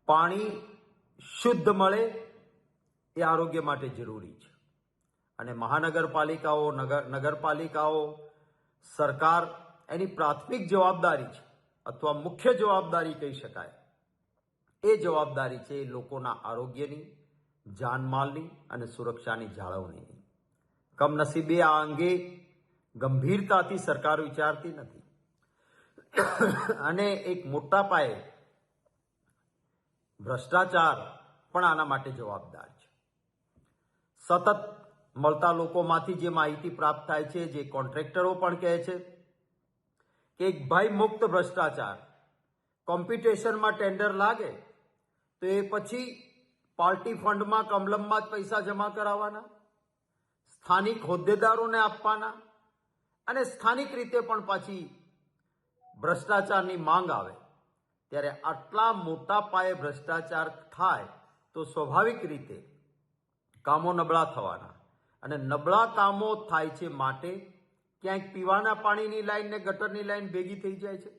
પાણી શુદ્ધ મળે એ આરોગ્ય માટે જરૂરી છે. અને મહાનગરપાલિકાઓ, નગરપાલિકાઓ, સરકાર એની પ્રાથમિક જવાબદારી છે અથવા મુખ્ય જવાબદારી કહી શકાય, એ જવાબદારી છે લોકોના આરોગ્યની, જાનમાલની અને સુરક્ષાની જાળવણીની. કમનસીબે આ અંગે ગંભીરતાથી સરકાર વિચારતી નથી અને એક મોટા પાયે ભ્રષ્ટાચાર પણ આના માટે જવાબદાર છે. સતત મળતા લોકોમાંથી જે માહિતી પ્રાપ્ત થાય છે, જે કોન્ટ્રાક્ટરો પણ કહે છે કે એક ભય મુક્ત ભ્રષ્ટાચાર, કોમ્પિટિશનમાં ટેન્ડર લાગે તો એ પછી પાર્ટી ફંડમાં કમલમમાં જ પૈસા જમા કરાવવાના, સ્થાનિક હોદ્દેદારોને આપવાના અને સ્થાનિક રીતે પણ પાછી ભ્રષ્ટાચારની માંગ આવે. ત્યારે આટલા મોટા પાયે ભ્રષ્ટાચાર થાય તો સ્વાભાવિક રીતે કામો નબળા થવાના, અને નબળા કામો થાય છે માટે ક્યાંક પીવાના પાણીની લાઈન ને ગટરની લાઈન ભેગી થઈ જાય છે.